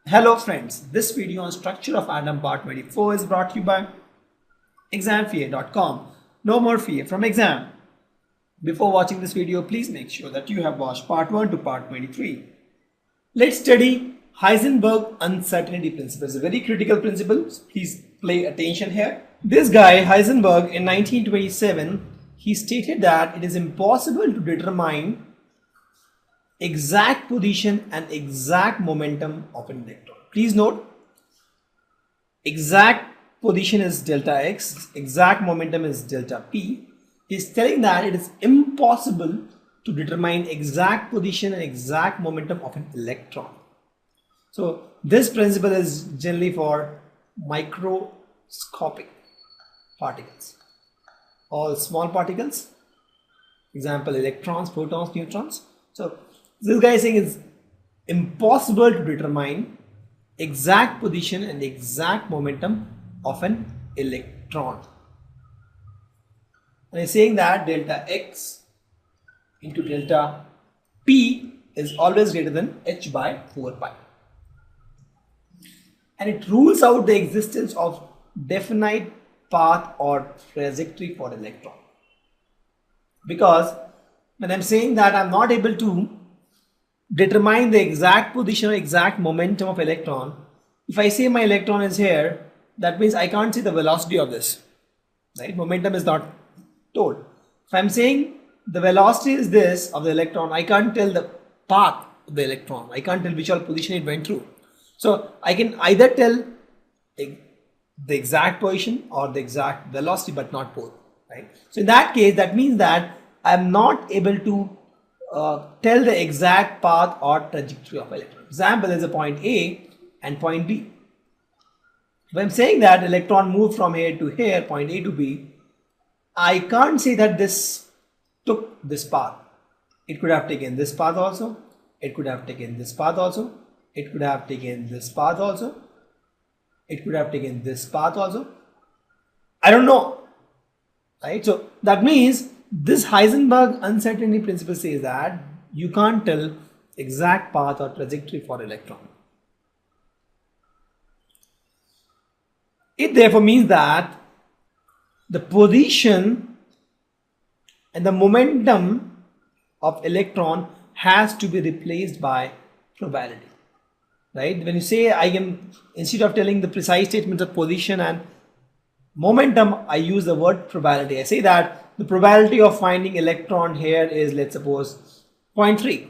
Hello friends, this video on structure of atom part 24 is brought to you by examfear.com. No more fear from exam. Before watching this video, please make sure that you have watched part 1 to part 23. Let's study Heisenberg uncertainty principle. It's a very critical principle. Please pay attention here. This guy Heisenberg in 1927, he stated that it is impossible to determine exact position and exact momentum of an electron. Please note, exact position is delta x, exact momentum is delta p. Is telling that it is impossible to determine exact position and exact momentum of an electron. So this principle is generally for microscopic particles, all small particles, example electrons, protons, neutrons. So this guy is saying it's impossible to determine exact position and exact momentum of an electron. And he's saying that delta x into delta p is always greater than h by 4 pi. And it rules out the existence of definite path or trajectory for electron. Because when I'm saying that I'm not able to determine the exact position or exact momentum of electron, if I say my electron is here, that means I can't see the velocity of this, right? Momentum is not told. If I'm saying the velocity is this of the electron, I can't tell the path of the electron. I can't tell which all position it went through. So I can either tell the exact position or the exact velocity, but not both, right? So in that case, that means that I'm not able to tell the exact path or trajectory of electron. Example is a point A and point B. If I'm saying that electron moved from here to here, point A to B, I can't say that this took this path. It could have taken this path also. It could have taken this path also. It could have taken this path also. It could have taken this path also. I don't know, right? So that means this Heisenberg uncertainty principle says that you can't tell exact path or trajectory for electron. It therefore means that the position and the momentum of electron has to be replaced by probability, right? When you say I am, instead of telling the precise statements of position and momentum, I use the word probability. I say that the probability of finding electron here is, let's suppose, 0.3.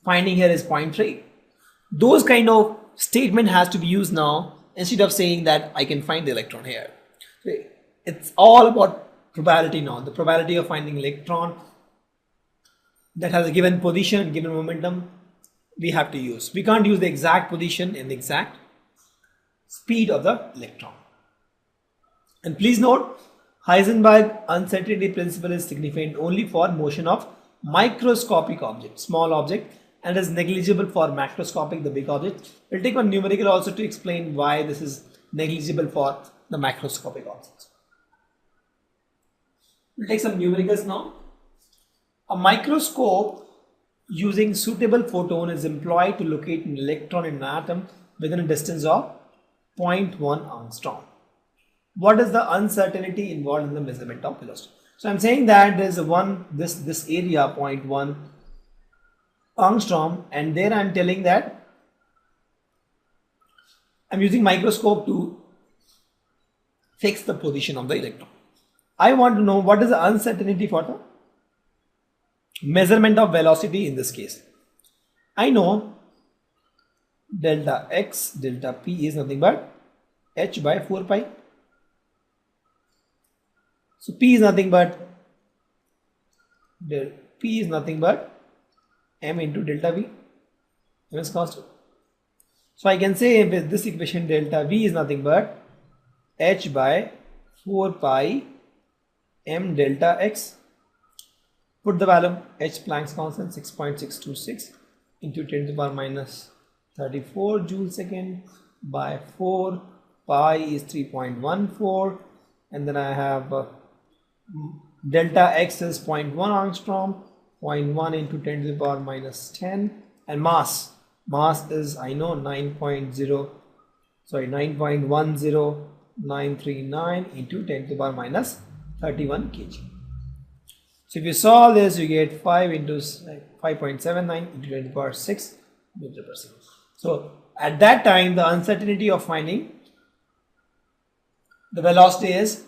Finding here is 0.3. Those kind of statement has to be used now instead of saying that I can find the electron here. It's all about probability now. The probability of finding electron that has a given position, given momentum, we have to use. We can't use the exact position and the exact speed of the electron. And please note, Heisenberg uncertainty principle is significant only for motion of microscopic objects, small object, and is negligible for macroscopic, the big object. We'll take one numerical also to explain why this is negligible for the macroscopic objects. We'll take some numericals now. A microscope using suitable photon is employed to locate an electron in an atom within a distance of 0.1 angstrom. What is the uncertainty involved in the measurement of velocity? So I'm saying that there is this area 0.1 angstrom, and there I'm telling that I'm using microscope to fix the position of the electron. I want to know what is the uncertainty for the measurement of velocity in this case. I know delta x, delta p is nothing but h by 4 pi. So p is nothing but m into delta v, m is constant. So I can say with this equation delta v is nothing but h by 4 pi m delta x. Put the value h Planck's constant 6.626 into 10 to the power minus 34 joule second by 4 pi is 3.14, and then I have delta x is 0.1 angstrom, 0.1 into 10 to the power minus 10, and mass Mass is, I know, 9.10939 into 10 to the power minus 31 kg. So if you solve this, you get 5 into 5.79 into 10 to the power 6 meter per second. So at that time, the uncertainty of finding the velocity is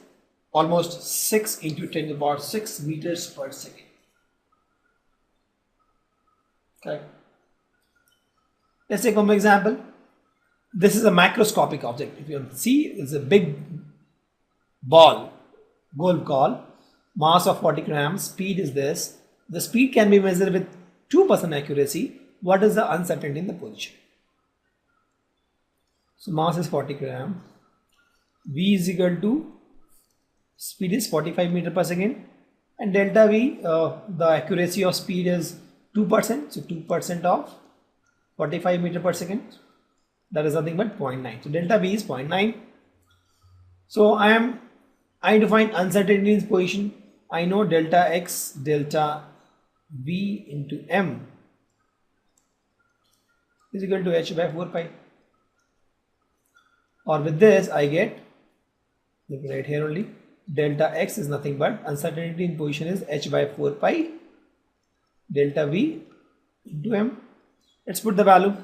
almost 6 into 10 to the power 6 meters per second. Okay. Let's take one example. This is a macroscopic object. If you see, it's a big ball, golf ball, mass of 40 grams, speed is this. The speed can be measured with 2% accuracy. What is the uncertainty in the position? So mass is 40 grams. V is equal to, speed is 45 meter per second, and delta V, the accuracy of speed is 2%. So 2% of 45 meter per second, that is nothing but 0.9. So delta V is 0.9. So I need to find uncertainty in position. I know delta X, delta V into M is equal to H by 4 pi. Or with this I get, look right here only, delta X is nothing but uncertainty in position is H by 4 pi delta V into M. Let's put the value.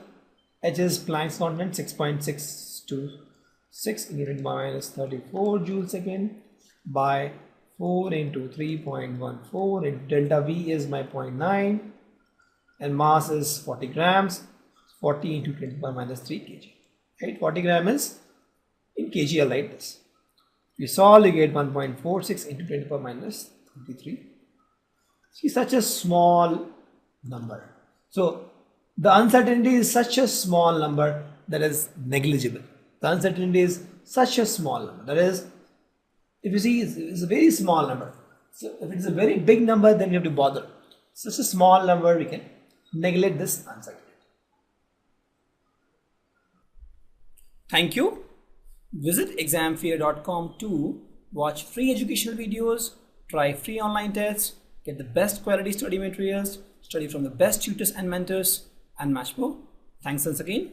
H is Planck's constant 6.626 into 10 minus 34 joule second by 4 into 3.14, and delta V is my 0.9 and mass is 40 grams. 40 into 10 minus 3 kg. Right? 40 gram is in kg. I'll write this. You solve, you get 1.46 into 10 minus 23. See, such a small number. So the uncertainty is such a small number that is negligible. The uncertainty is such a small number. That is, if you see, it's a very small number. So if it's a very big number, then you have to bother. Such a small number, we can neglect this uncertainty. Thank you. Visit examfear.com to watch free educational videos, try free online tests, get the best quality study materials, study from the best tutors and mentors, and much more. Thanks once again.